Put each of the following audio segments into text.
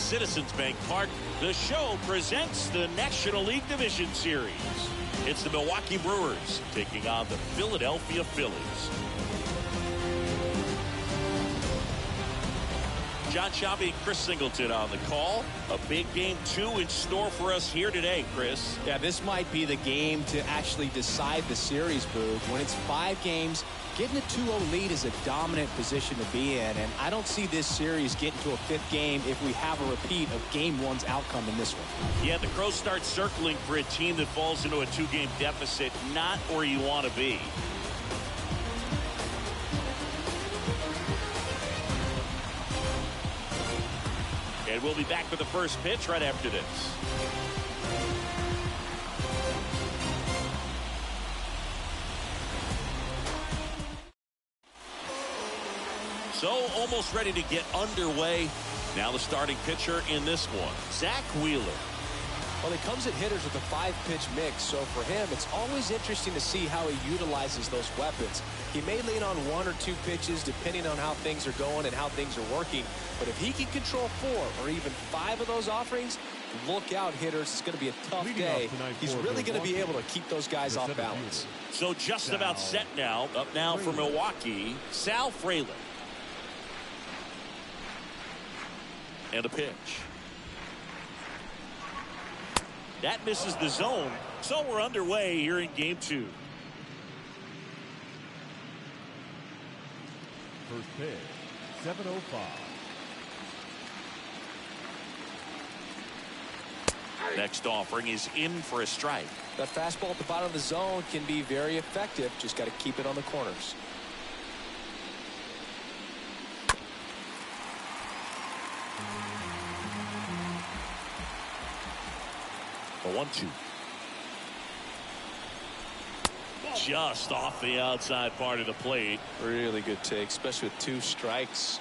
Citizens Bank Park, the show presents the National League Division Series. It's the Milwaukee Brewers taking on the Philadelphia Phillies. John Sciambi and Chris Singleton on the call. A big game 2 in store for us here today, Chris. Yeah, this might be the game to actually decide the series, Boog. When it's 5 games, getting a 2-0 lead is a dominant position to be in, and I don't see this series getting to a 5th game if we have a repeat of Game 1's outcome in this one. Yeah, the Crows start circling for a team that falls into a 2-game deficit, not where you want to be. And we'll be back with the first pitch right after this. So almost ready to get underway. Now the starting pitcher in this one, Zach Wheeler. Well, he comes at hitters with a 5-pitch mix, so for him, it's always interesting to see how he utilizes those weapons. He may lean on 1 or 2 pitches depending on how things are going and how things are working, but if he can control 4 or even 5 of those offerings, look out, hitters. It's going to be a tough day. He's really going to be able to keep those guys off balance. So just about set now. Up now for Milwaukee, Sal Frelick. And a pitch. That misses the zone. So we're underway here in game 2. First pitch, 7:05. Next offering is in for a strike. That fastball at the bottom of the zone can be very effective. Just got to keep it on the corners. The 1-2. Just off the outside part of the plate. Really good take, especially with 2 strikes.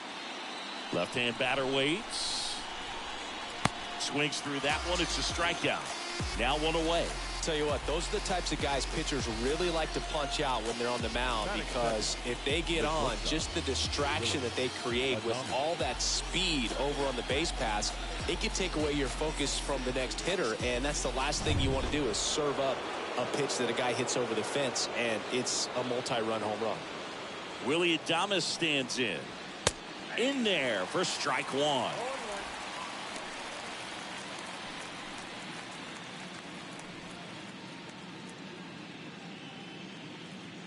Left-hand batter waits. Swings through that one. It's a strikeout. Now 1 away. Tell you what, those are the types of guys pitchers really like to punch out when they're on the mound, because if they get on, just the distraction that they create with all that speed over on the base pass, it can take away your focus from the next hitter, and that's the last thing you want to do is serve up a pitch that a guy hits over the fence, and it's a multi-run home run. Willie Adames stands in. In there for strike 1.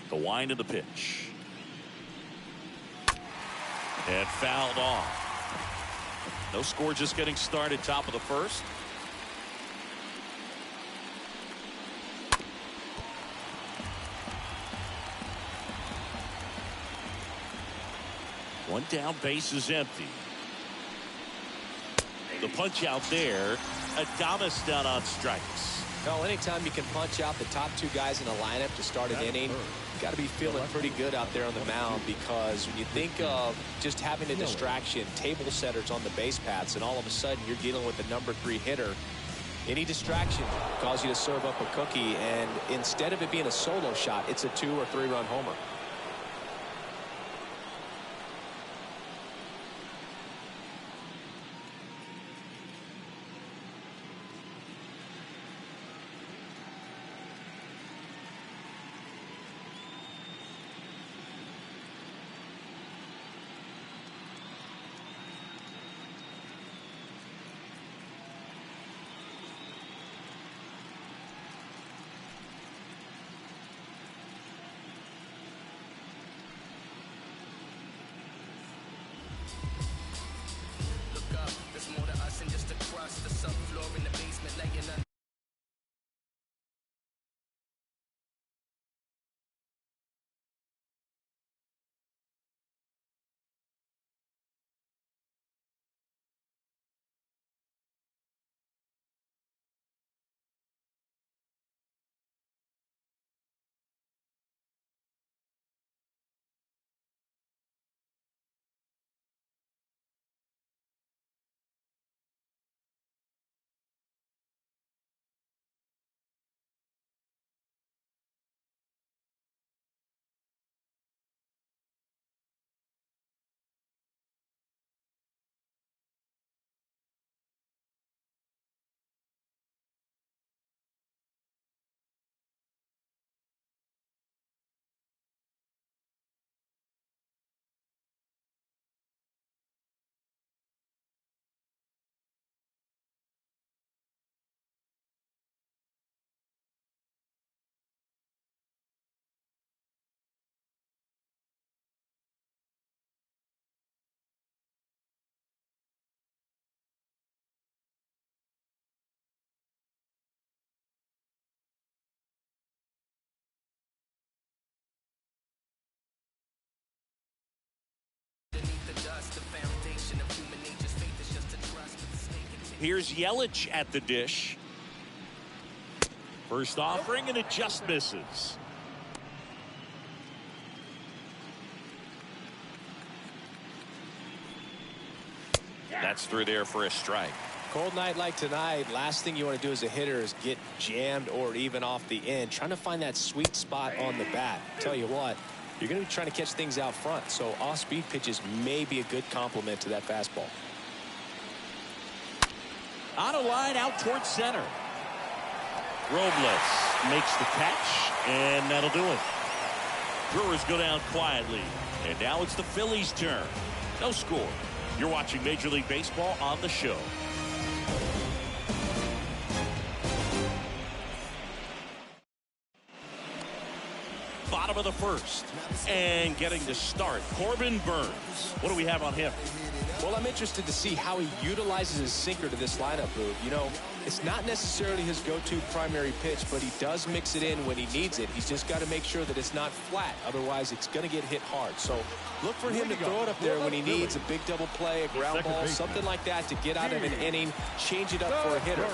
The wind of the pitch. And fouled off. No score, just getting started, top of the first. One down, base is empty. The punch out there. Adames down on strikes. Well, anytime you can punch out the top 2 guys in a lineup to start an inning, you got to be feeling pretty good out there on the mound, because when you think of just having a distraction, table setters on the base paths, and all of a sudden you're dealing with the number 3 hitter, any distraction will cause you to serve up a cookie, and instead of it being a solo shot, it's a 2 or 3 run homer. Here's Yelich at the dish. First offering, and it just misses. That's through there for a strike. Cold night like tonight, last thing you want to do as a hitter is get jammed or even off the end. Trying to find that sweet spot on the bat. Tell you what, you're going to be trying to catch things out front, so off-speed pitches may be a good complement to that fastball. On a line out towards center. Robles makes the catch, and that'll do it. Brewers go down quietly, and now it's the Phillies' turn. No score. You're watching Major League Baseball on the show. Bottom of the first, and getting to start, Corbin Burns. What do we have on him? Well, I'm interested to see how he utilizes his sinker to this lineup, Boog. You know, it's not necessarily his go-to primary pitch, but he does mix it in when he needs it. He's just got to make sure that it's not flat. Otherwise, it's going to get hit hard. So look for him to throw it up there when he needs a big double play, a ground ball, something like that to get out of an inning, change it up for a hitter.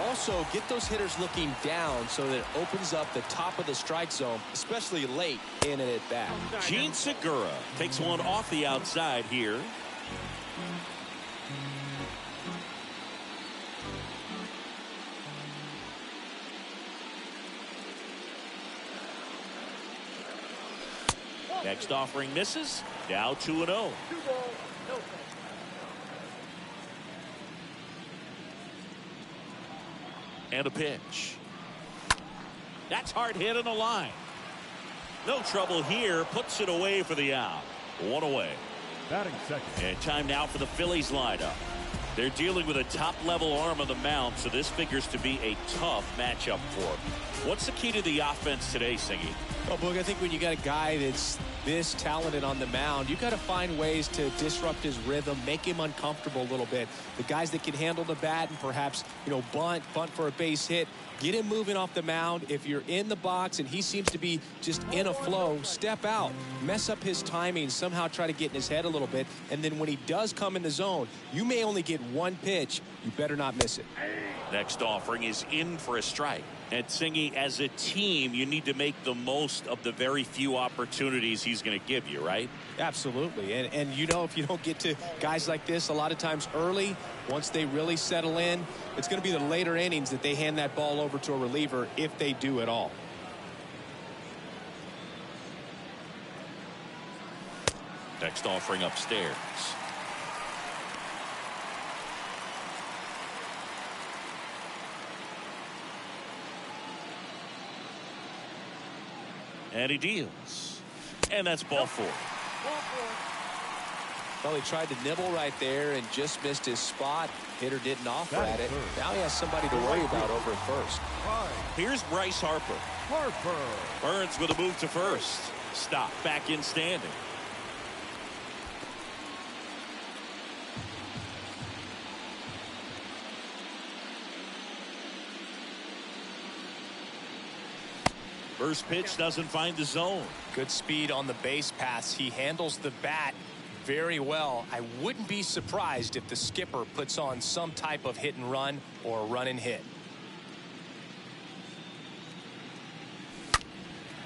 Also, get those hitters looking down so that it opens up the top of the strike zone, especially late in an at-bat. Gene Segura takes one off the outside here. Next offering misses. Now 2-0. And a pitch. That's hard hit on the line. No trouble here. Puts it away for the out. One away. Batting second. And time now for the Phillies lineup. They're dealing with a top-level arm on the mound, so this figures to be a tough matchup for them. What's the key to the offense today, Singy? Well, Boog, I think when you got a guy that's this talented on the mound, you got to find ways to disrupt his rhythm, make him uncomfortable a little bit. The guys that can handle the bat and perhaps, bunt for a base hit, get him moving off the mound. If you're in the box and he seems to be just in a flow, step out, mess up his timing, somehow try to get in his head a little bit. And then when he does come in the zone, you may only get one pitch. You better not miss it. Next offering is in for a strike. And Singy, as a team, you need to make the most of the very few opportunities he's going to give you, right? Absolutely. And if you don't get to guys like this a lot of times early, once they really settle in, it's going to be the later innings that they hand that ball over to a reliever, if they do at all. Next offering upstairs. And he deals. And that's ball four. Well, he tried to nibble right there and just missed his spot. Hitter didn't offer at it. Now he has somebody to worry about over at first. Here's Bryce Harper. Burns with a move to first. Stop. Back in standing. First pitch doesn't find the zone. Good speed on the base paths. He handles the bat very well. I wouldn't be surprised if the skipper puts on some type of hit and run or run and hit.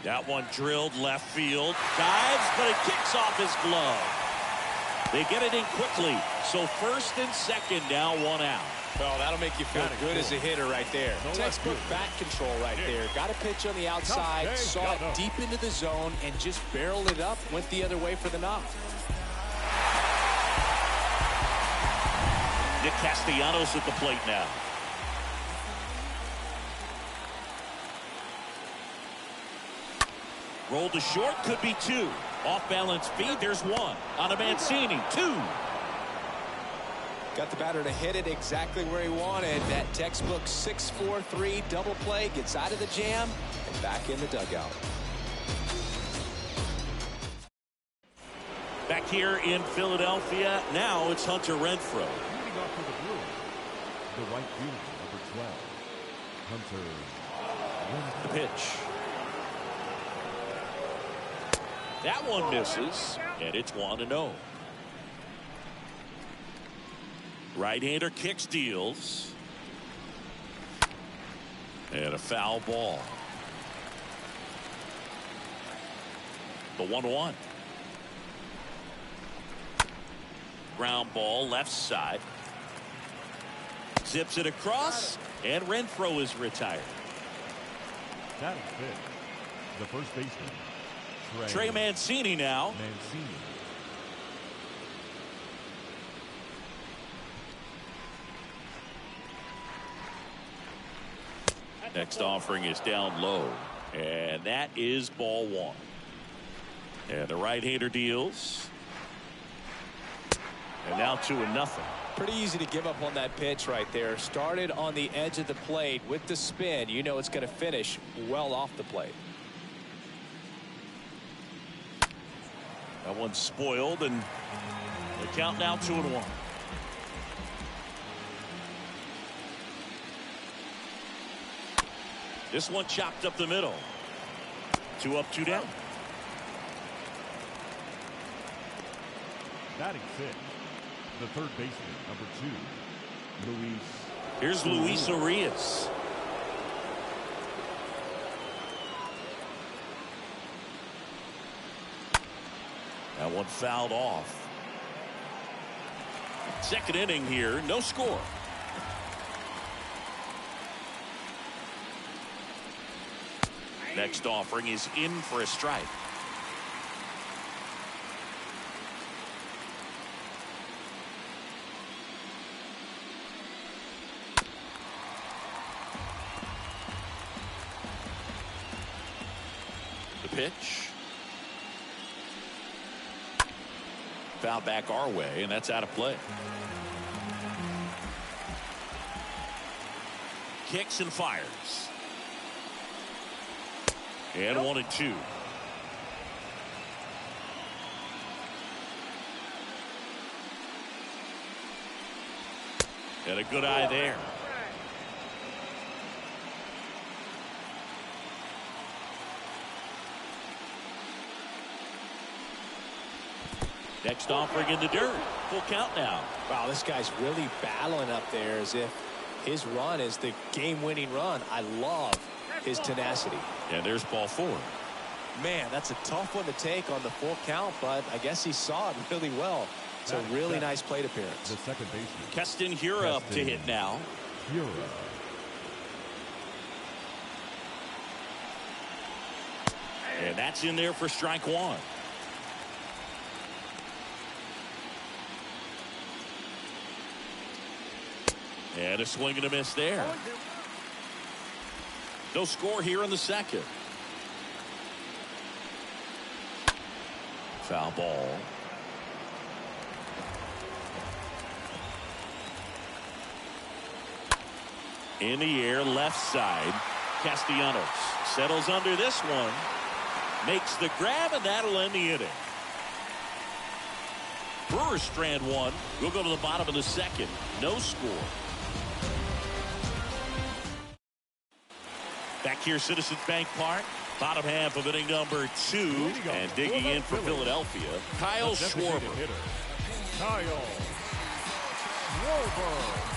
That one drilled left field. Dives, but it kicks off his glove. They get it in quickly. So first and second now, one out. Well, that'll make you feel good as a hitter right there. Textbook bat control right there. Got a pitch on the outside, saw it deep into the zone, and just barreled it up, went the other way for the knock. Nick Castellanos at the plate now. Rolled to short, could be two. Off balance feed, there's one. On a Mancini, two. Got the batter to hit it exactly where he wanted. That textbook 6-4-3 double play, gets out of the jam and back in the dugout. Back here in Philadelphia, now it's Hunter Renfroe. Leading off for the Brewers, the white uniform, number 12, Hunter. The pitch. That one misses, and it's 1-0. Right-hander kicks, deals. And a foul ball. The 1-1. Ground ball left side. Zips it across, and Renfroe is retired. Batting fifth, the first baseman, Trey Mancini now. Mancini. Next offering is down low, and that is ball one. And the right-hander deals. And now 2-0. Pretty easy to give up on that pitch right there. Started on the edge of the plate with the spin. You know it's going to finish well off the plate. That one's spoiled, and the count now 2-1. This one chopped up the middle. 2 up, 2 down. Batting fifth, the third baseman, number 2, Luis. Here's Luis Urias. That one fouled off. Second inning here, no score. Next offering is in for a strike. The pitch. Foul back our way, and that's out of play. Kicks and fires. And 1-2. And a good eye there. Next offering in the dirt. Full count now. Wow, this guy's really battling up there as if his run is the game-winning run. I love his tenacity. And there's ball 4. Man, that's a tough one to take on the full count, but I guess he saw it really well. It's a really nice plate appearance. The second baseman, Keston Hiura up to hit now. Hiura. And that's in there for strike 1. And a swing and a miss there. No score here in the second. Foul ball. In the air, left side. Castellanos settles under this one. Makes the grab, and that'll end the inning. Brewers strand 1. We'll go to the bottom of the second. No score. Back here, Citizens Bank Park. Bottom half of inning number 2. And digging in for Philadelphia, Kyle Schwarber. Kyle Schwarber.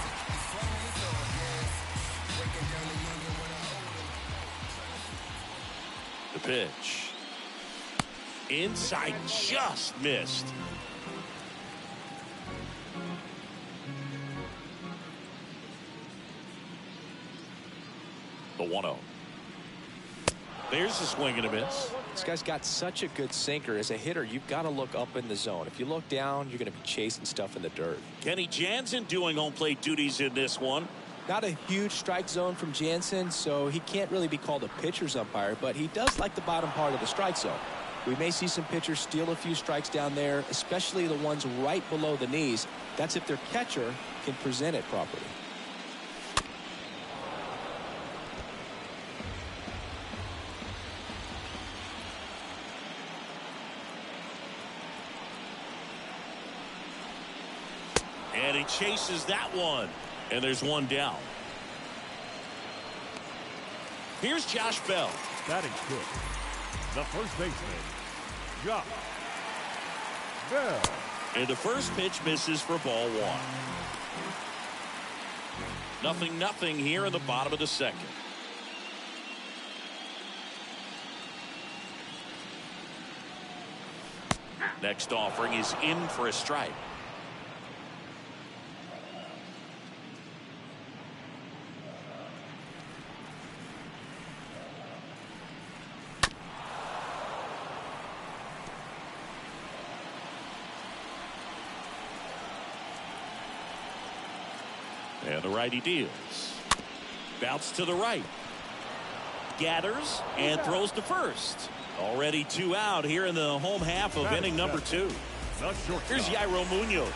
The pitch. Inside, just missed. The 1-0. There's a swing and a miss. This guy's got such a good sinker. As a hitter, you've got to look up in the zone. If you look down, you're going to be chasing stuff in the dirt. Kenny Jansen doing home plate duties in this one. Not a huge strike zone from Jansen, so he can't really be called a pitcher's umpire, but he does like the bottom part of the strike zone. We may see some pitchers steal a few strikes down there, especially the ones right below the knees. That's if their catcher can present it properly. And he chases that one. And there's one down. Here's Josh Bell. Batting fifth, the first baseman, Josh Bell. And the first pitch misses for ball 1. 0-0 here in the bottom of the second. Next offering is in for a strike. And the righty deals. Bounce to the right. Gathers and throws to first. Already 2 out here in the home half of inning number 2. Here's Yairo Munoz.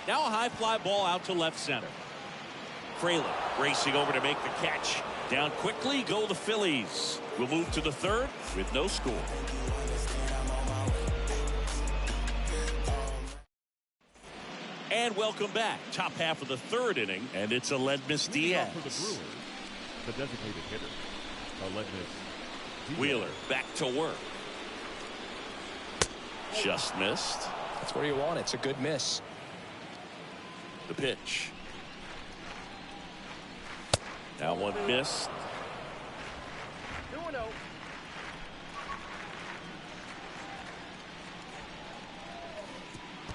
Now a high fly ball out to left center. Fraley racing over to make the catch. Down quickly go the Phillies. We'll move to the third with no score. And welcome back. Top half of the third inning, and it's Aledmys Diaz. For the Brewers, the designated hitter, Aledmys Diaz. Wheeler back to work. Just missed. That's where you want it. It's a good miss. The pitch. Now one missed. 2-0.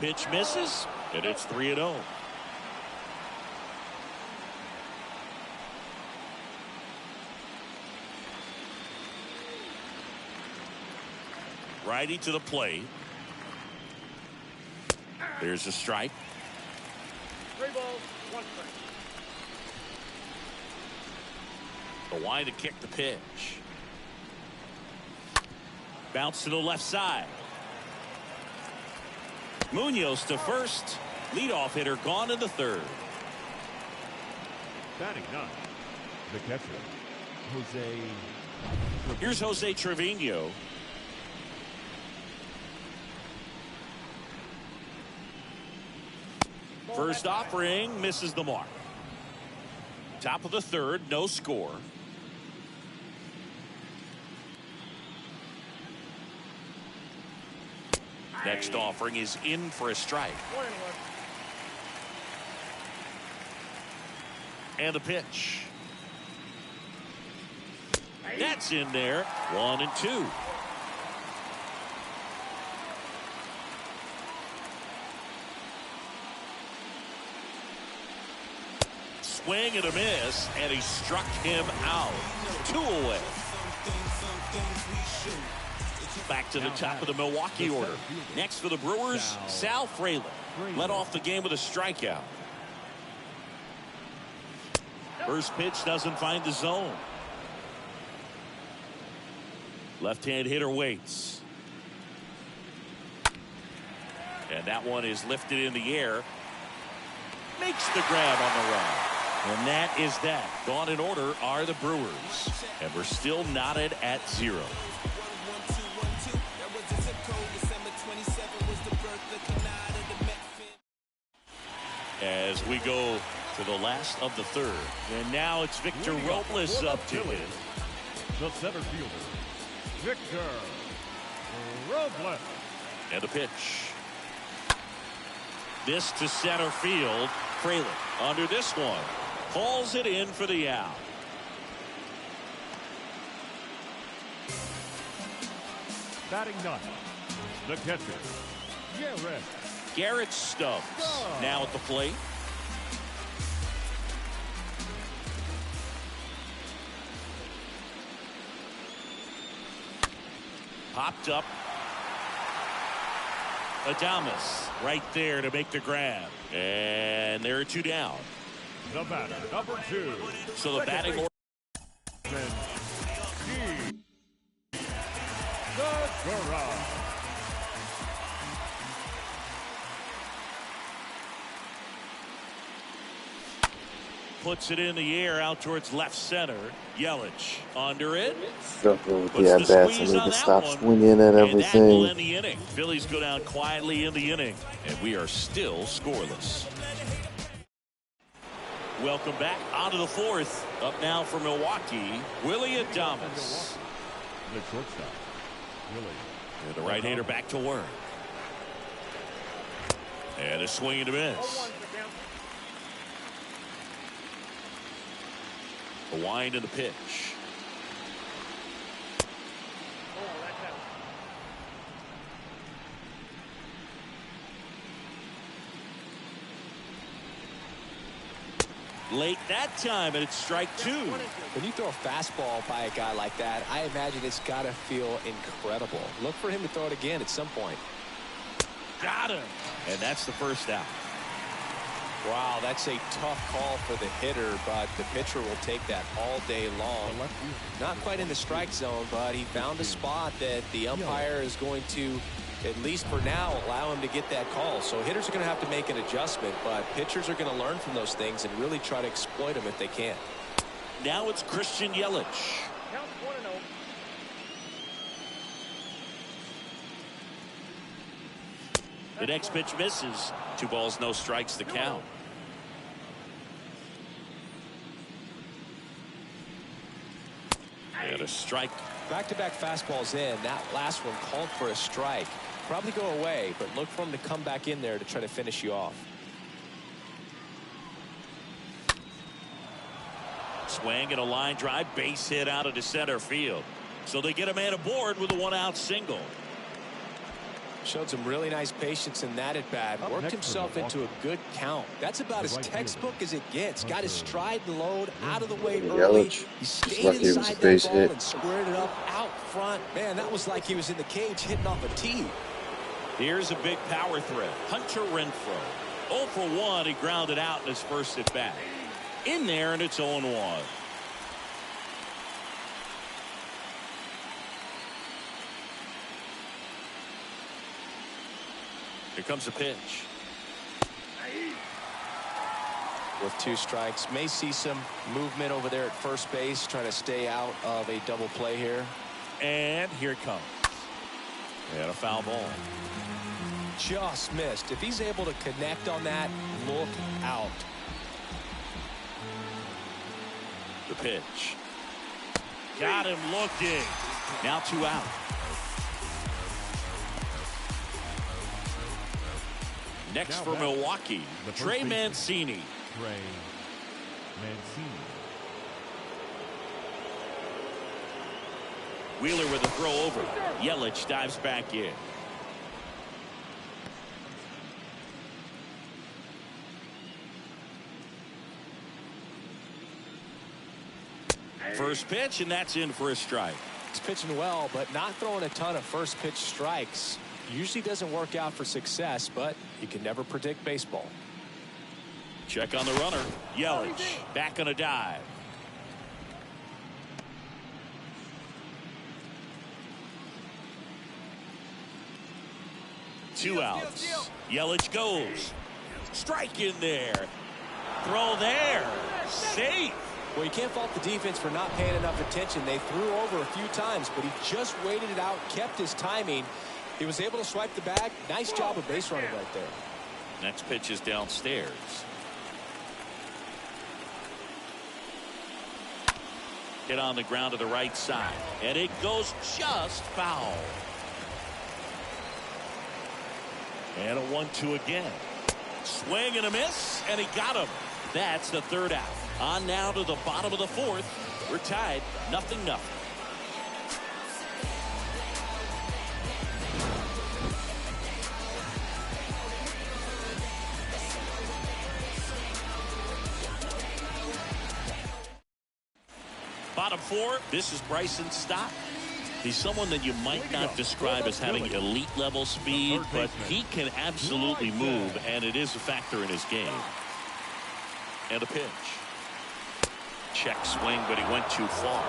Pitch misses, and it's 3-0. Righty to the plate. There's a strike. 3 balls, 1 strike. The wide to kick the pitch. Bounce to the left side. Munoz to first. Leadoff hitter gone in the third. Batting 9, the catcher, Jose. Here's Jose Trevino. First offering misses the mark. Top of the third, no score. Next offering is in for a strike. 1-1. And the pitch. That's in there. 1-2. Swing and a miss, and he struck him out. 2 away. Back to the top of the Milwaukee order. Next for the Brewers, Sal Fraley. Led off the game with a strikeout. First pitch doesn't find the zone. Left-hand hitter waits. And that one is lifted in the air. Makes the grab on the run. And that is that. Gone in order are the Brewers. And we're still knotted at 0. As we go to the last of the third. And now it's Victor Robles up to hit. The center fielder, Victor Robles. And a pitch. This to center field. Fraley under this one. Hauls it in for the out. Batting 9, the catcher, Garrett Stubbs now at the plate. Popped up. Adames right there to make the grab. And there are 2 down. the batter, number 2. So the batting order. Puts it in the air out towards left center. Yelich under it. Struggling with the at-bats. I need to stop swinging at everything. And that will end the inning. Phillies go down quietly in the inning, and we are still scoreless. Welcome back onto the fourth. Up now for Milwaukee, Willie Adames. The shortstop, Willie. And the right-hander back to work. And a swing and a miss. The wind and the pitch. Late that time, and it's strike two. When you throw a fastball by a guy like that, I imagine it's got to feel incredible. Look for him to throw it again at some point. Got him. And that's the first out. Wow, that's a tough call for the hitter, but the pitcher will take that all day long. Not quite in the strike zone, but he found a spot that the umpire is going to, at least for now, allow him to get that call. So hitters are going to have to make an adjustment, but pitchers are going to learn from those things and really try to exploit them if they can. Now it's Christian Yelich. Count 1-0. The next pitch misses. 2 balls, no strikes to count. And a strike. Back-to-back fastballs in. That last one called for a strike. Probably go away, but look for him to come back in there to try to finish you off. Swing and a line drive, base hit out into center field. So they get a man aboard with a 1-out single. Showed some really nice patience in that at bat. Worked himself into a good count. That's about as textbook as it gets. Got his stride and load out of the way early. He stayed inside that ball and squared it up out front. Man, that was like he was in the cage hitting off a tee. Here's a big power threat. Hunter Renfroe. 0 for 1. He grounded out in his first at bat. In there, and it's 0-1. Here comes a pitch. With 2 strikes, may see some movement over there at first base, trying to stay out of a double play here. And here it comes. And a foul ball. Just missed. If he's able to connect on that, look out. The pitch. Got him looking. Now 2 out. Next for Milwaukee, Trey Mancini. Trey Mancini. Wheeler with a throw over. Yelich dives back in. First pitch, and that's in for a strike. He's pitching well, but not throwing a ton of first pitch strikes. Usually doesn't work out for success, but you can never predict baseball. Check on the runner. Yelich back on a dive. Two outs. Yelich goes. Strike in there. Throw there. Safe. Well, you can't fault the defense for not paying enough attention. They threw over a few times, but he just waited it out, kept his timing. He was able to swipe the bag. Nice job of base running right there. Next pitch is downstairs. Hit on the ground to the right side. And it goes just foul. And a 1-2 again. Swing and a miss, and he got him. That's the 3rd out. On now to the bottom of the 4th. We're tied 0-0. Bottom 4, this is Bryson Stott. He's someone that you might not describe as having elite level speed, but he can absolutely move, and it is a factor in his game. And a pitch. Check swing, but he went too far.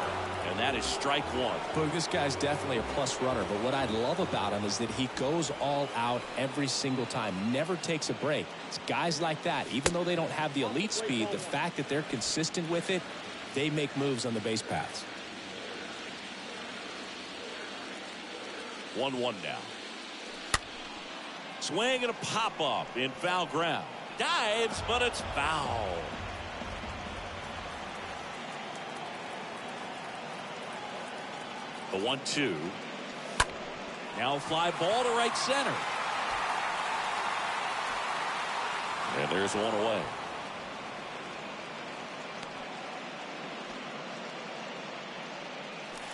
And that is strike 1. But this guy's definitely a plus runner, but what I love about him is that he goes all out every single time, never takes a break. It's guys like that, even though they don't have the elite speed, the fact that they're consistent with it, they make moves on the base paths. 1-1 now. Swing and a pop-up in foul ground. Dives, but it's foul. The 1-2. Now a fly ball to right center. And there's one away.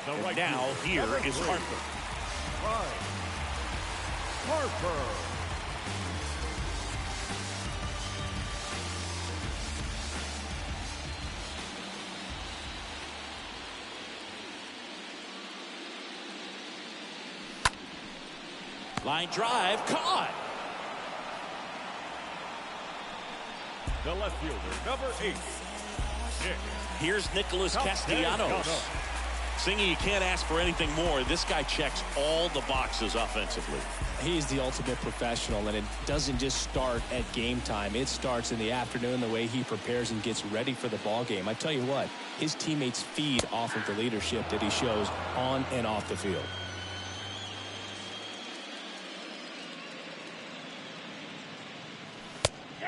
And now here is Harper. Harper. Line drive caught. The left fielder, number 8. Here's Nicholas Castellanos. Singy, you can't ask for anything more. This guy checks all the boxes offensively. He's the ultimate professional, and it doesn't just start at game time. It starts in the afternoon, the way he prepares and gets ready for the ball game. I tell you what, his teammates feed off of the leadership that he shows on and off the field.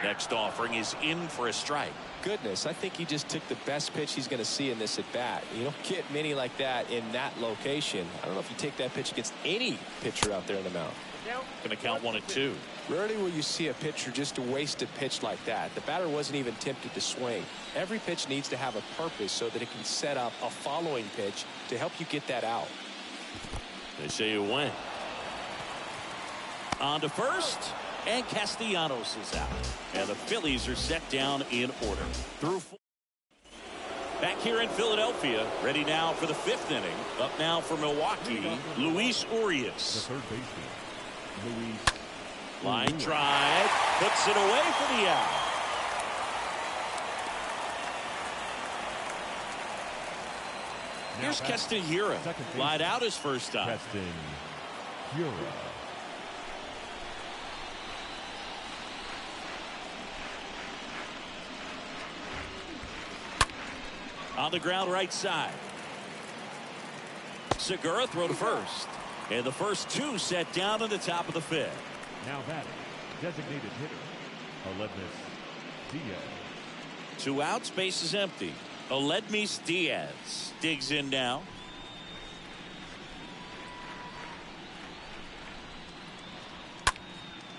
Next offering is in for a strike. Goodness, I think he just took the best pitch he's going to see in this at bat. You don't get many like that in that location. I don't know if you take that pitch against any pitcher out there in the mound. Going to count 1-2. Rarely will you see a pitcher just waste a pitch like that. The batter wasn't even tempted to swing. Every pitch needs to have a purpose so that it can set up a following pitch to help you get that out. They say you win. On to first. And Castellanos is out. And the Phillies are set down in order. Through 4. Back here in Philadelphia, ready now for the 5th inning. Up now for Milwaukee, Luis The Urias. third baseman, Luis. Line drive, puts it away for the out. Here's Keston Hiura. Lied out his first time. Keston Hiura. On the ground right side. Segura throw to first. And the first 2 set down in the top of the 5th. Now batting, designated hitter, Aledmys Diaz. 2 outs, base is empty. Aledmys Diaz digs in now.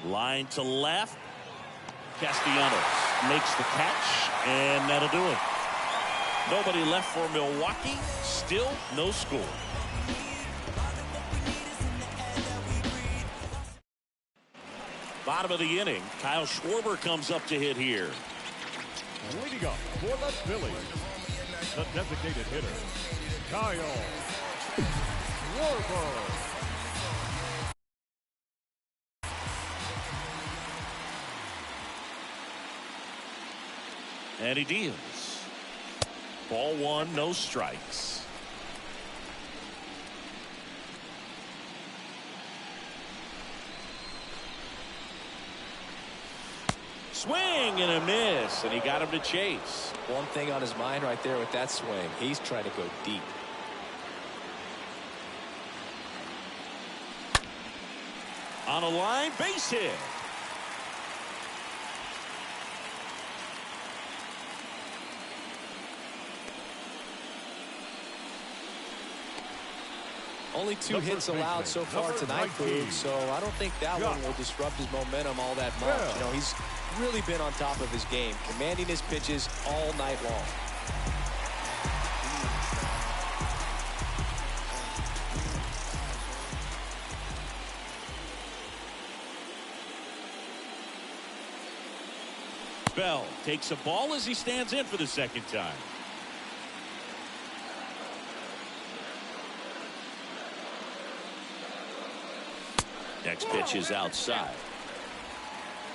Line to left. Castellanos makes the catch, and that'll do it. Nobody left for Milwaukee. Still no score. Bottom of the inning, Kyle Schwarber comes up to hit here. Leading up for the Phillies, the designated hitter, Kyle Schwarber. And he deals. Ball 1, no strikes. Swing and a miss, and he got him to chase. One thing on his mind right there with that swing, he's trying to go deep. On a line, base hit. Only 2 hits allowed so far tonight, Boog, so I don't think that one will disrupt his momentum all that much. You know, he's really been on top of his game, commanding his pitches all night long. Bell takes a ball as he stands in for the 2nd time. Next pitch is outside.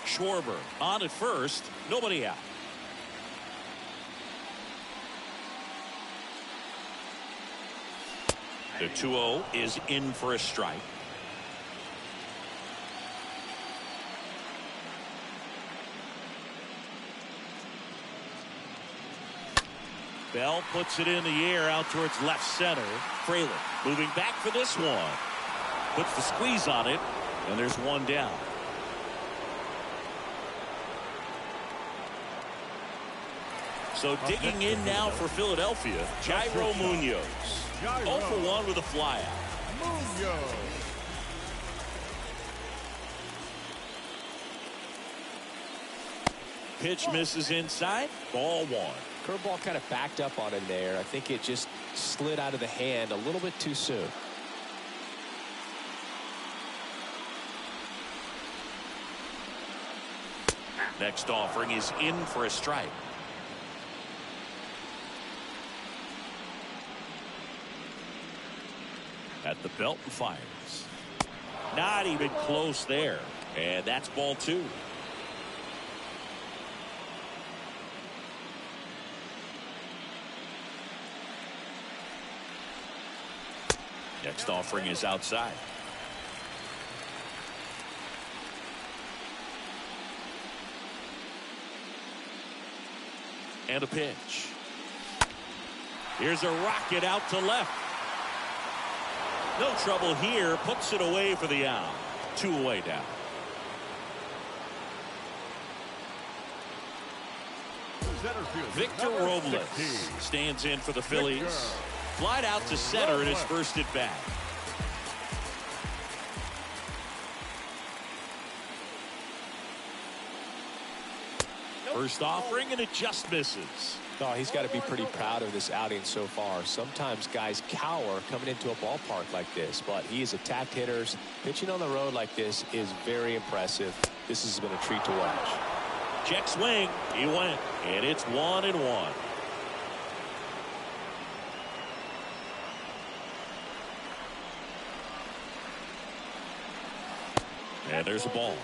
Schwarber on at first. Nobody out. The 2-0 is in for a strike. Bell puts it in the air out towards left center. Fraley moving back for this one. Puts the squeeze on it, and there's one down. So digging in now for Philadelphia, Jairo Munoz. 0 for 1 with a flyout. Pitch misses inside. Ball 1. Curveball kind of backed up on him there. I think it just slid out of the hand a little bit too soon. Next offering is in for a strike. At the belt and fires. Not even close there. And that's ball 2. Next offering is outside. And a pitch. Here's a rocket out to left. No trouble here. Puts it away for the out. 2 away down. Victor Robles stands in for the Phillies. Flied out to center in his first at bat. First offering and it just misses. Oh, he's got to be pretty proud of this outing so far. Sometimes guys cower coming into a ballpark like this, but he has attacked hitters. Pitching on the road like this is very impressive. This has been a treat to watch. Check swing. He went, and it's 1-1. And there's a ball.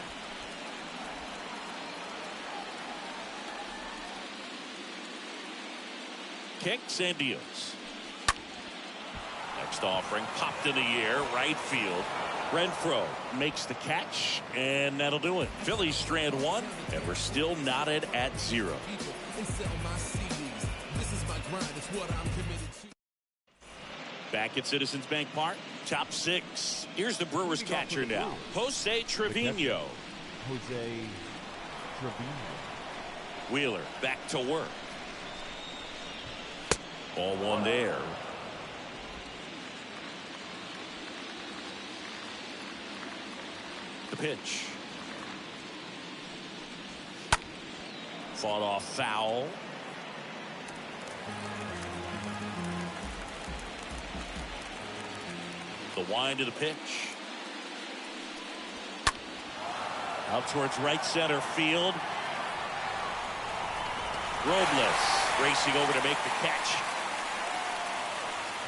Kicks and deals. Next offering popped in the air, right field. Renfroe makes the catch, and that'll do it. Phillies strand 1, and we're still knotted at 0. Back at Citizens Bank Park, top 6. Here's the Brewers catcher now, Jose Trevino. Wheeler back to work. Ball 1 there. The pitch. Fought off foul. The wind of the pitch. Out towards right center field. Robles racing over to make the catch.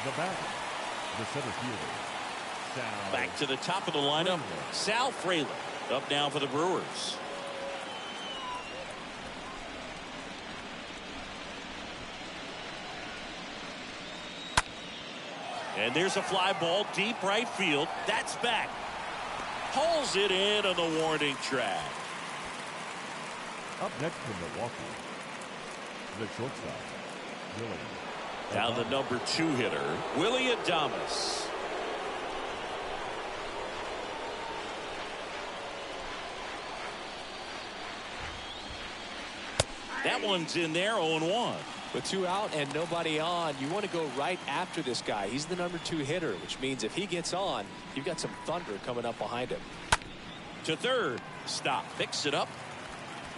The batter, the center fielder, Sal. Back to the top of the lineup, Sal Frelick up now for the Brewers. And there's a fly ball deep right field. That's back. Pulls it in on the warning track. Up next from Milwaukee, the shortstop, Willie. Now the number 2 hitter, Willie Adames. That one's in there, 0-1. With 2 out and nobody on, you want to go right after this guy. He's the number 2 hitter, which means if he gets on, you've got some thunder coming up behind him. To third. Stop. Picks it up.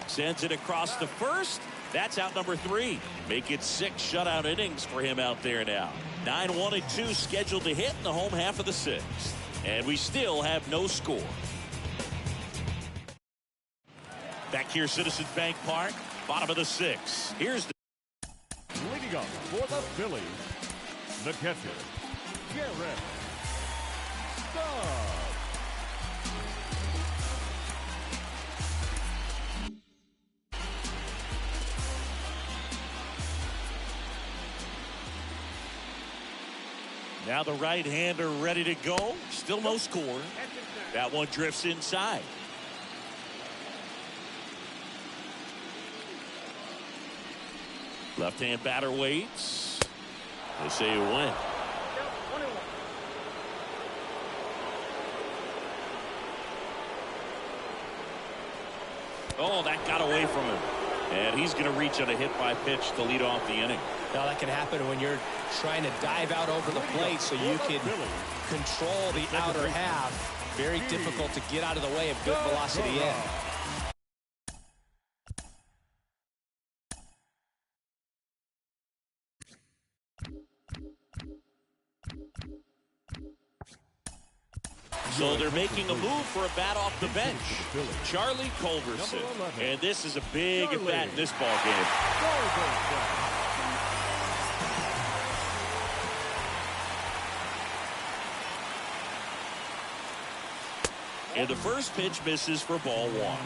Sends it across to first. That's out number 3. Make it 6 shutout innings for him out there now. 9-1-2 scheduled to hit in the home half of the 6th. And we still have no score. Back here, Citizens Bank Park, bottom of the 6th. Here's the Leading up for the Phillies, the catcher, Garrett Stubbs. Now the right-hander ready to go. Still no score. That one drifts inside. Left-hand batter waits. They say he went. Oh, that got away from him. And he's going to reach on a hit-by-pitch to lead off the inning. Now that can happen when you're trying to dive out over the plate so you can control the outer half. Very difficult to get out of the way of good velocity in. So they're making a move for a bat off the bench. Charlie Culverson. And this is a big at bat in this ball game. And the first pitch misses for ball one.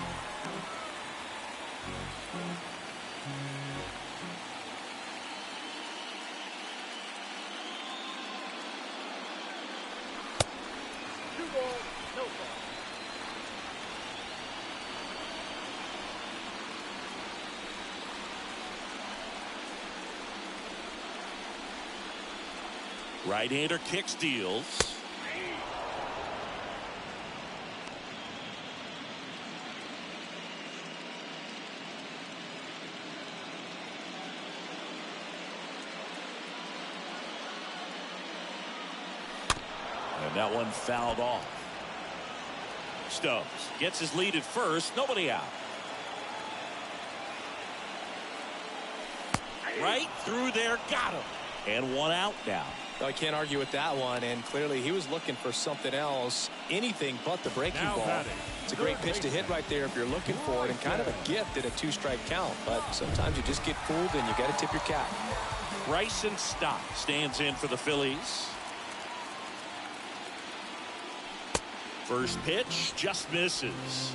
Right-hander kicks, deals. And that one fouled off. Stubbs gets his lead at first. Nobody out. Right through there. Got him. And one out now. I can't argue with that one, and clearly he was looking for something else, anything but the breaking ball. It's a great pitch to hit right there if you're looking for it, and kind of a gift in a two-strike count, but sometimes you just get fooled and you got to tip your cap. Bryson Stott stands in for the Phillies. First pitch just misses.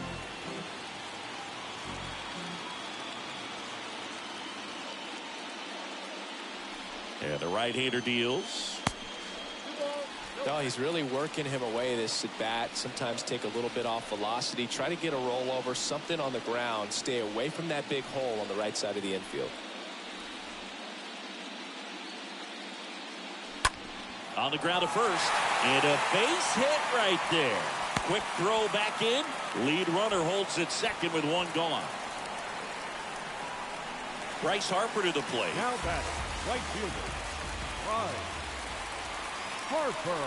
And the right-hander deals. No, he's really working him away this at bat. Sometimes take a little bit off velocity. Try to get a rollover, something on the ground. Stay away from that big hole on the right side of the infield. On the ground to first. And a base hit right there. Quick throw back in. Lead runner holds at second with one gone. Bryce Harper to the plate. Now batting, right fielder, Bryce Harper.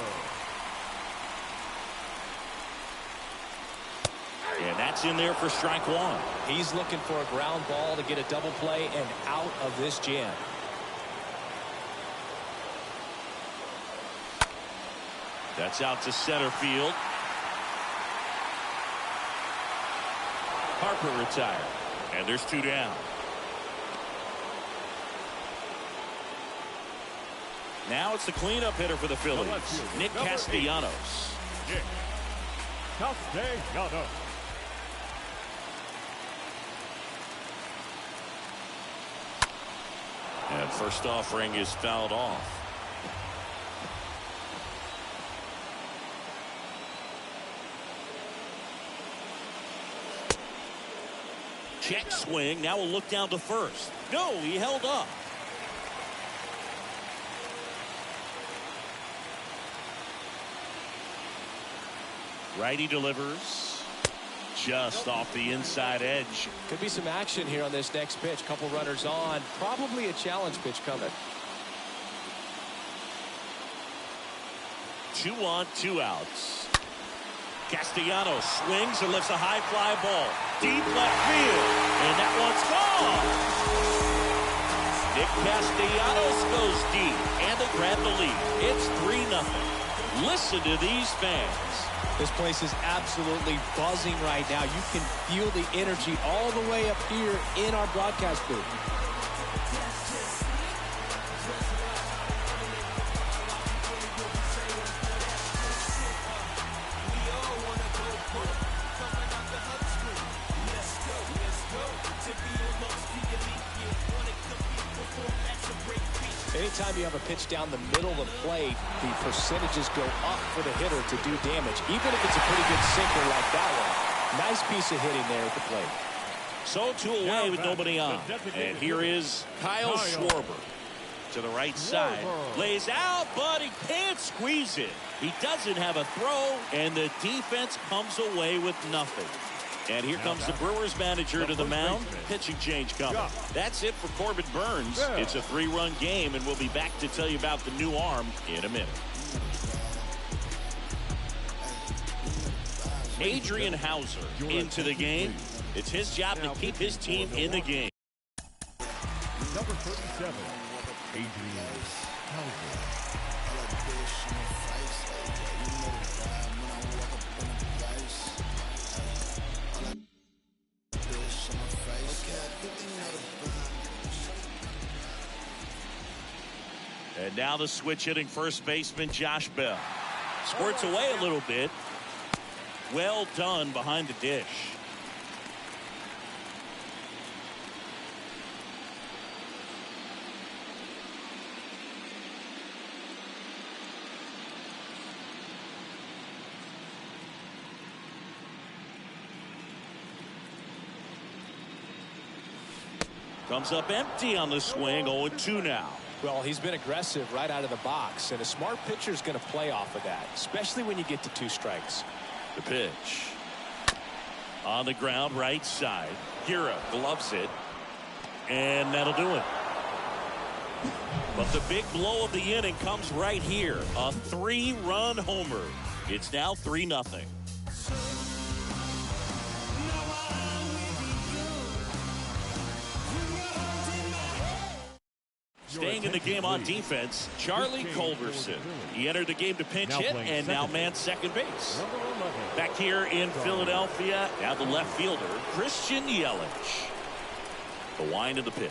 And that's in there for strike one. He's looking for a ground ball to get a double play and out of this jam. That's out to center field. Harper retired. And there's two down. Now it's the cleanup hitter for the Phillies, Nick Castellanos. Nick Castellanos. And first offering is fouled off. Check swing. Now we'll look down to first. No, he held up. Righty delivers just off the inside edge. Could be some action here on this next pitch. Couple runners on. Probably a challenge pitch coming. 2 on, 2 outs. Castellanos swings and lifts a high fly ball. Deep left field. And that one's gone. Nick Castellanos goes deep. And they grab the lead. It's 3-0. Listen to these fans. This place is absolutely buzzing right now. You can feel the energy all the way up here in our broadcast booth. Anytime you have a pitch down the middle of the plate, the percentages go up for the hitter to do damage, even if it's a pretty good sinker like that one. Nice piece of hitting there at the plate. So 2 away with nobody on. And here is Kyle Schwarber to the right side. Lays out, but he can't squeeze it. He doesn't have a throw, and the defense comes away with nothing. And here comes the Brewers manager to the mound. Pitching change coming. That's it for Corbin Burns. It's a 3-run game, and we'll be back to tell you about the new arm in a minute. Adrian Hauser into the game. It's his job to keep his team in the game. Number 37, Adrian Hauser. And now the switch hitting first baseman Josh Bell. Squirts away a little bit. Well done behind the dish. Comes up empty on the swing. 0-2 now. Well, he's been aggressive right out of the box, and a smart pitcher is going to play off of that, especially when you get to 2 strikes. The pitch. On the ground, right side. Hira gloves it. And that'll do it. But the big blow of the inning comes right here. A 3-run homer. It's now 3-0. Staying in the game on defense, Charlie Culberson. He entered the game to pinch hit and now mans second base. Back here in Philadelphia, now the left fielder, Christian Yelich. The wind of the pitch.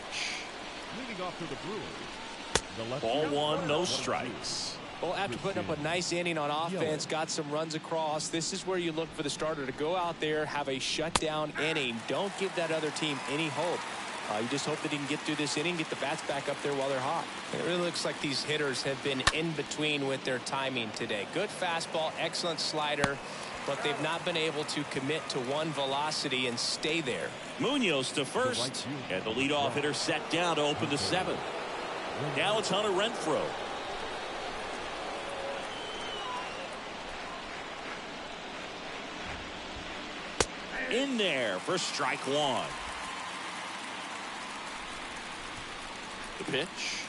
Leading off to the Brewers. Ball 1, no strikes. Well, after putting up a nice inning on offense, got some runs across, this is where you look for the starter to go out there, have a shutdown inning. Don't give that other team any hope. You just hope that he can get through this inning, get the bats back up there while they're hot. It really looks like these hitters have been in between with their timing today. Good fastball, excellent slider, but they've not been able to commit to one velocity and stay there. Munoz to first, and the leadoff hitter set down to open the 7th. Now it's Hunter Renfroe. In there for strike 1. The pitch.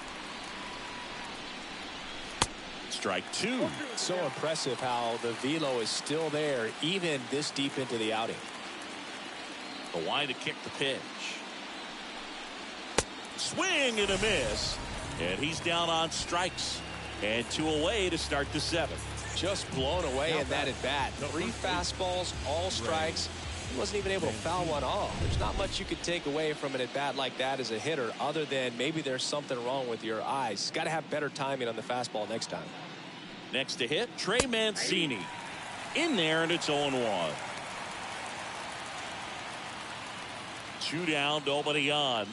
Strike 2. So impressive how the velo is still there even this deep into the outing. The wind to kick the pitch. Swing and a miss. And he's down on strikes. And 2 away to start the 7th. Just blown away in that at bat. 3 fastballs, all strikes. He wasn't even able to foul one off. There's not much you could take away from an at bat like that as a hitter, other than maybe there's something wrong with your eyes. Got to have better timing on the fastball next time. Next to hit, Trey Mancini. In there, and it's 0-1. 2 down, nobody on.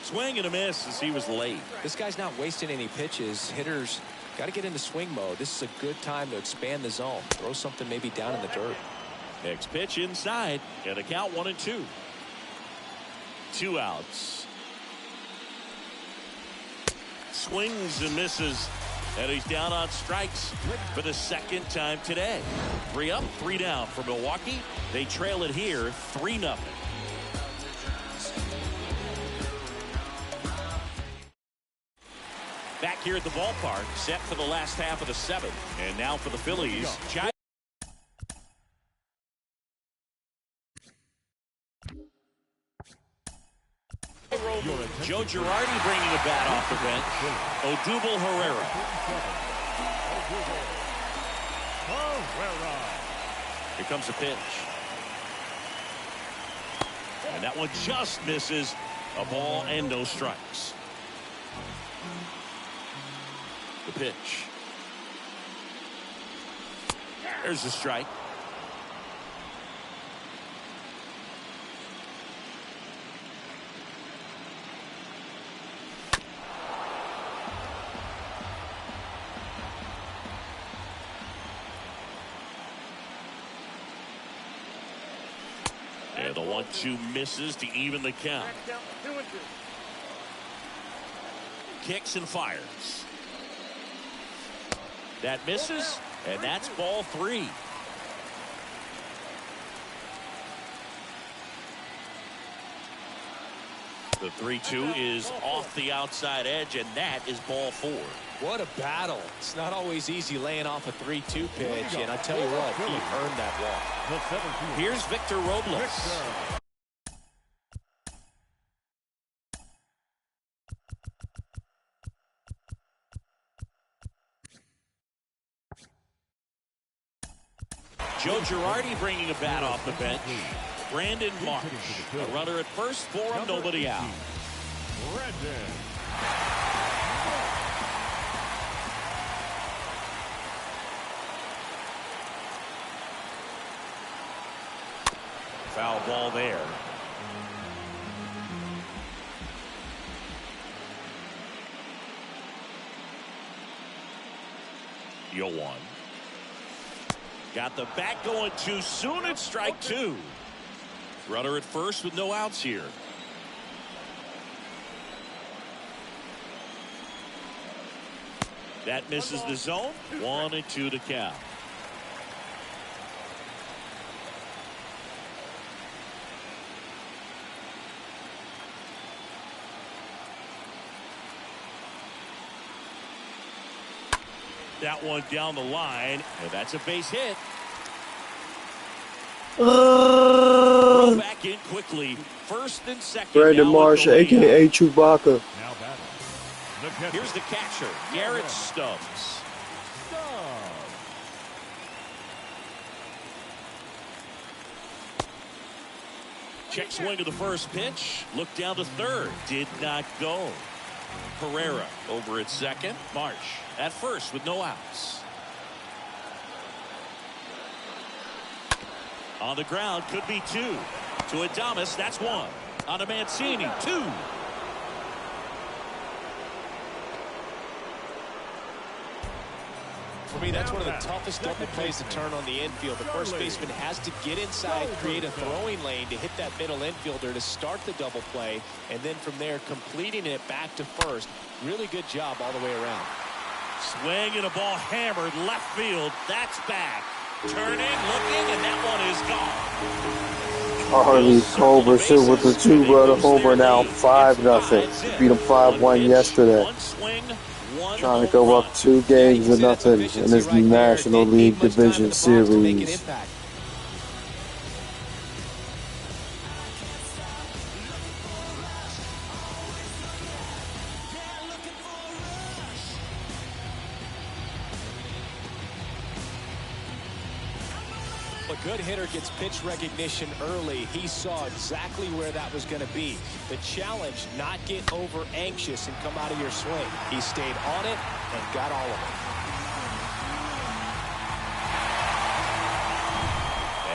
Swing and a miss as he was late. This guy's not wasting any pitches. Hitters got to get into swing mode. This is a good time to expand the zone. Throw something maybe down in the dirt. Next pitch inside, and a count 1-2. 2 outs. Swings and misses, and he's down on strikes for the 2nd time today. 3 up, 3 down for Milwaukee. They trail it here 3-0. Back here at the ballpark, set for the last half of the 7th. And now for the Phillies, Joe Girardi bringing a bat off the bench. Odubel Herrera. Here comes the pitch. And that one just misses. A ball and no strikes. The pitch. There's the strike. And the 1-2 misses to even the count. 2-2. Kicks and fires. That misses, and that's ball 3. The 3-2 is off the outside edge, and that is ball 4. What a battle. It's not always easy laying off a 3-2 pitch, and I tell you what, he earned that walk. Here's Victor Robles. Joe Girardi bringing a bat off the bench. Brandon Marsh. A runner at first for him, nobody out. Foul ball there. Yoan. Got the bat going too soon. It's strike 2. Runner at first with no outs here. That misses the zone. 1-2 to count. That one down the line, and that's a base hit. Throw back in quickly. First and second. Brandon Marsh, a.k.a. Chewbacca. Here's the catcher, Garrett Stubbs. Check swing to the first pitch. Look down to third. Did not go. Pereira over at second. Marsh at first with no outs. On the ground, could be 2. To Adames, that's 1. On to Mancini, 2. For me, that's one of the toughest double plays to turn on the infield. The first baseman has to get inside, create a throwing lane to hit that middle infielder to start the double play, and then from there completing it back to first. Really good job all the way around. Swing and a ball hammered left field. That's back. Turning, looking, and that one is gone. Charlie Culberson with the 2-run homer, now 5-0. Beat him 5-1 yesterday. One swing, one Trying to go up 2 games to nothing in this National League Division Series. A good hitter gets pitch recognition early. He saw exactly where that was going to be. The challenge, not get over anxious and come out of your swing. He stayed on it and got all of it.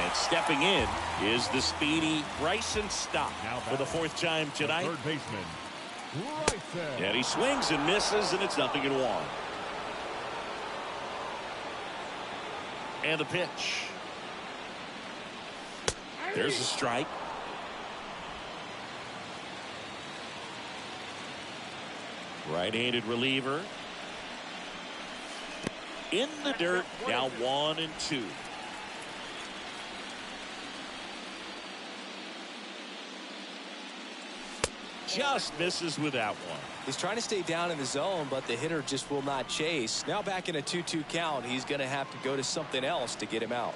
And stepping in is the speedy Bryson Stott for the 4th time tonight. Third baseman, And he swings and misses, and it's 0-1. And the pitch. There's a strike. Right-handed reliever. In the dirt, now 1-2. Just misses with that one. He's trying to stay down in the zone, but the hitter just will not chase. Now back in a 2-2 count, he's going to have to go to something else to get him out.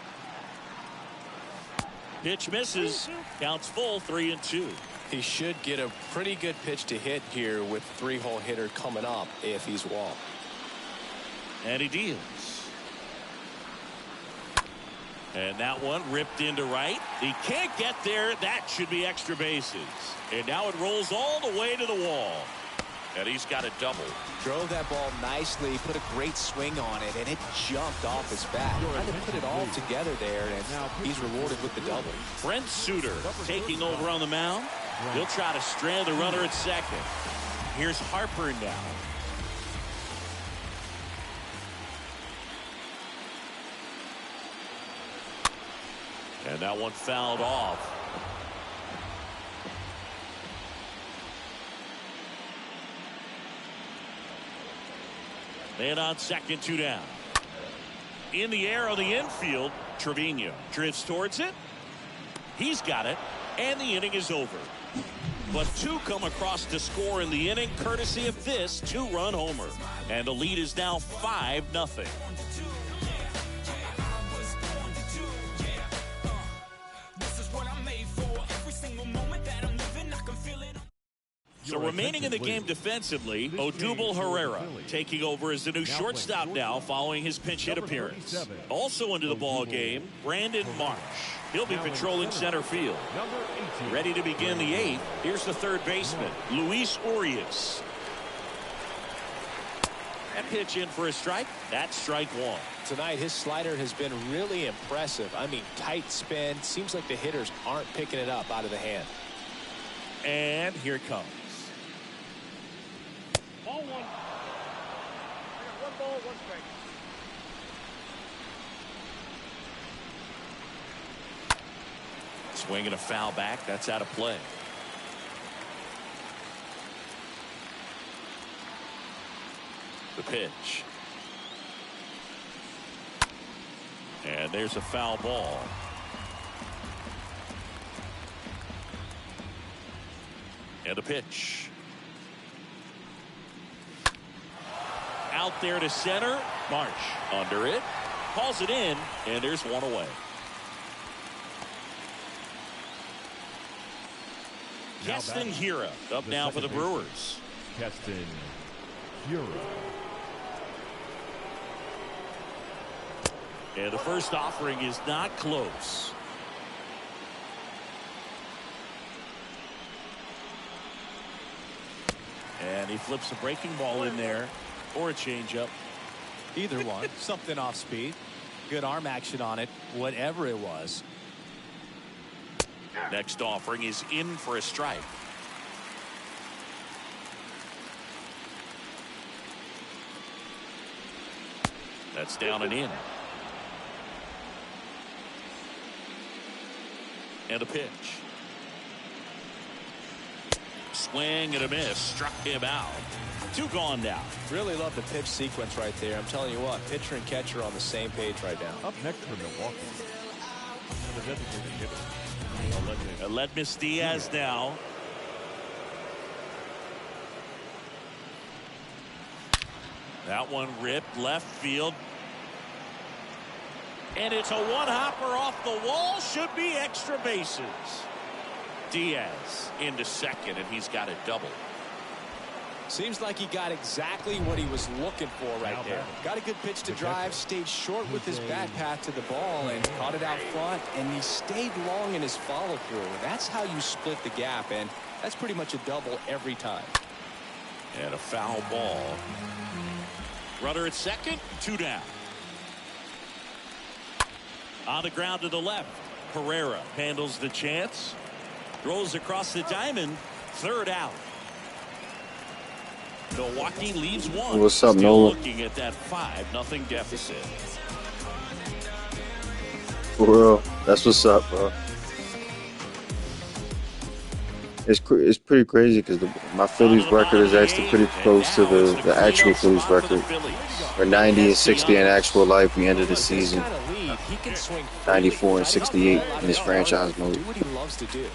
Pitch misses. Counts full, 3-2. He should get a pretty good pitch to hit here with 3-hole hitter coming up if he's walked. And he deals. And that one ripped into right. He can't get there. That should be extra bases. And now it rolls all the way to the wall. And he's got a double. Drove that ball nicely, put a great swing on it, and it jumped off his bat. Trying to put it all together there, and he's rewarded with the double. Brent Suter taking over on the mound. He'll try to strand the runner at second. Here's Harper now. And that one fouled off. Man on second, 2 down. In the air on the infield, Trevino drifts towards it. He's got it, and the inning is over. but 2 come across to score in the inning, courtesy of this 2-run homer. And the lead is now 5-0. So remaining in the game defensively, Odubel Herrera taking over as the new shortstop now following his pinch hit appearance. Also into the ball game, Brandon Marsh. He'll be patrolling center field. Ready to begin the 8th. Here's the third baseman, Luis Urias. That pitch in for a strike. That's strike 1. Tonight, his slider has been really impressive. I mean, tight spin. Seems like the hitters aren't picking it up out of the hand. And here it comes. Ball 1. I got 1 ball, 1 strike. Swinging a foul back. That's out of play. The pitch. And there's a foul ball. And a pitch. Out there to center. Marsh under it. Calls it in. And there's 1 away. Keston Hiura up now for the Brewers. Keston Hiura. And the first offering is not close. And he flips a breaking ball in there, or a changeup. Either one. Something off speed. Good arm action on it, whatever it was. Next offering is in for a strike. That's down and in. And a pitch. Swing and a miss. Struck him out. 2 gone now. Really love the pitch sequence right there. I'm telling you what, pitcher and catcher on the same page right now. Up next for Milwaukee, the designated hitter, Aledmys Diaz now. That one ripped left field. And it's a one-hopper off the wall. Should be extra bases. Diaz into second, and he's got a double. Seems like he got exactly what he was looking for right there. Got a good pitch to drive, stayed short with his back path to the ball, and caught it out front, and he stayed long in his follow-through. That's how you split the gap, and that's pretty much a double every time. And a foul ball. Runner at second, 2 down. On the ground to the left. Herrera handles the chance. Throws across the diamond. 3rd out. Milwaukee leads 1. What's up, Still Nola? looking at that 5-0 deficit. For real. That's what's up, bro. It's pretty crazy because my Phillies record is actually pretty close to the actual Phillies record. We're 90 and 60 in actual life. We ended the season 94 and 68 in this franchise mode. Do what he loves to do.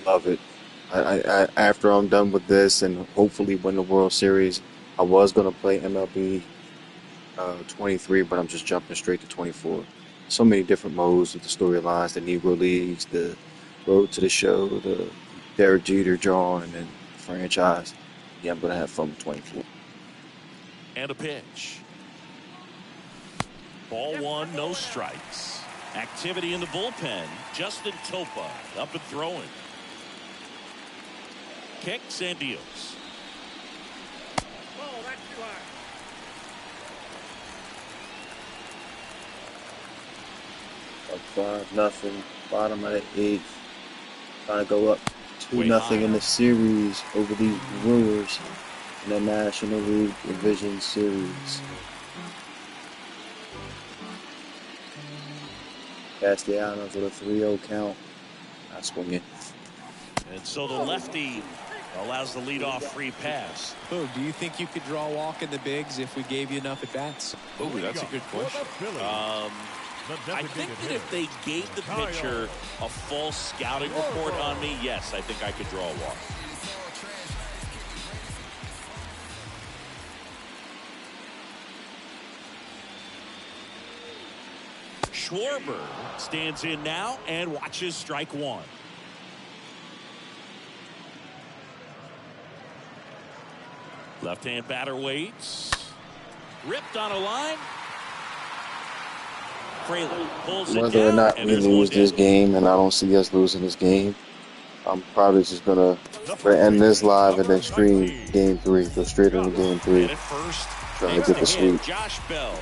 Love it. I after I'm done with this and hopefully win the World Series, I was gonna play MLB 23, but I'm just jumping straight to 24. So many different modes with the storylines, the Negro Leagues, the Road to the Show, the Derek Jeter drawing, and franchise. Yeah, I'm gonna have fun with 24. And a pitch. Ball 1, no strikes. Activity in the bullpen. Justin Topa up and throwing. Kicks and deals. Oh, that's too high. Up 5-0, bottom of the 8th. Trying to go up 2-0 in the series over these Brewers in the National League Division Series. Castellanos with a 3-0 count. Not swinging. And so the lefty Allows the leadoff free pass. Boog, do you think you could draw a walk in the bigs if we gave you enough at bats? Oh, that's a good question. I think that if they gave the pitcher a false scouting report on me, yes, I think I could draw a walk. Schwarber stands in now and watches strike one. Left-hand batter waits. Ripped on a line. Fraley pulls it down. Whether or not we lose this game, and I don't see us losing this game, I'm probably just gonna end this live and then stream game 3. Go straight into game 3. Trying to get the sweep. Josh Bell.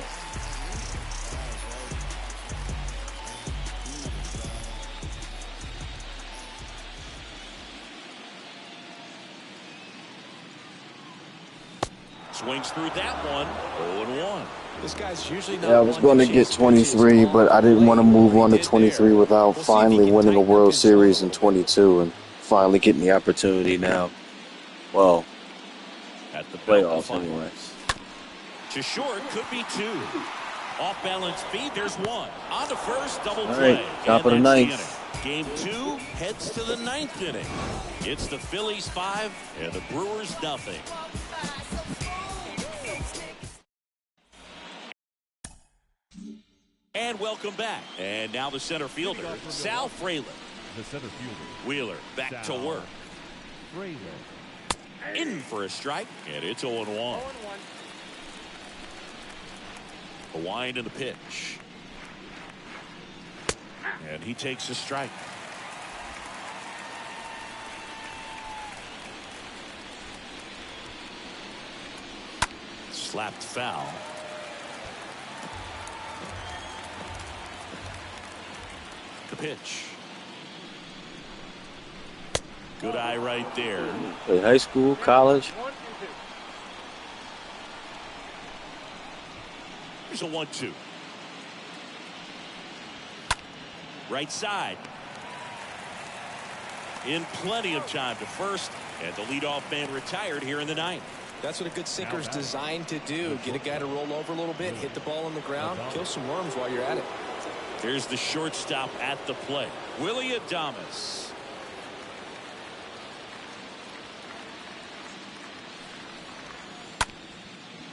Swings through that one. 0-1. This guy's usually not. Yeah, I was going to get 23, but I didn't want to move on to 23 without finally winning a World Series in 22 and finally getting the opportunity now. Well, at the playoffs anyway. To short, could be 2. Off balance feed, there's 1. On to first, double play. All right, top of the 9th. Game 2 heads to the 9th inning. It's the Phillies 5 and the Brewers nothing. And welcome back. And now the center fielder, Sal Fraley. The center fielder. Wheeler back to work. In for a strike, and it's 0-1. A wind in the pitch. And he takes a strike. Slapped foul. The pitch. Good eye right there. Play high school, college. Here's a 1-2. Right side. In plenty of time to first, and the leadoff man retired here in the 9th. That's what a good sinker's designed to do. Get a guy to roll over a little bit, hit the ball on the ground, kill some worms while you're at it. Here's the shortstop at the plate, Willie Adames.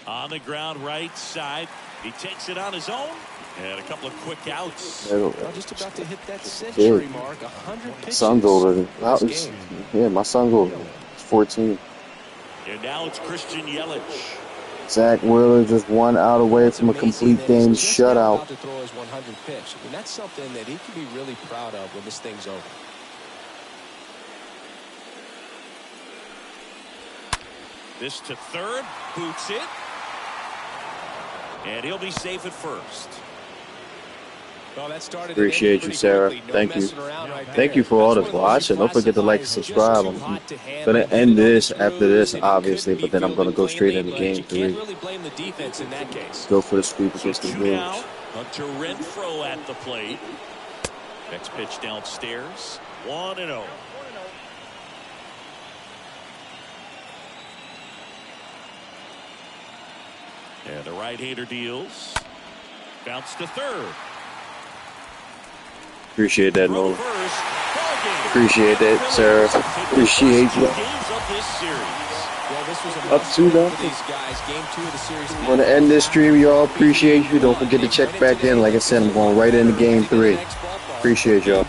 On the ground right side. He takes it on his own. And a couple of quick outs. Well, just about to hit that century mark. 100 pitches. Son's older. Yeah, my son's older. He's 14. And now it's Christian Yelich. Zach Wheeler just 1 out away from a complete game shutout. To throw his 100 pitch. I mean, that's something that he can be really proud of when this thing's over. This to third, boots it. And he'll be safe at first. Well, that started. Appreciate you, Sarah. Thank you. Thank you for all the watching. Don't forget to like and subscribe. I'm going to end this after this, obviously, but then I'm going to go straight into game 3. Go for the sweep against the Brewers. Hunter Renfroe at the plate. Next pitch downstairs. 1-0. And the right-hander deals. Bounce to third. Appreciate that, Nolan. Appreciate that, Sarah. Appreciate you. Up 2-0. I'm going to end this stream, y'all. Appreciate you. Don't forget to check back in. Like I said, I'm going right into game 3. Appreciate y'all.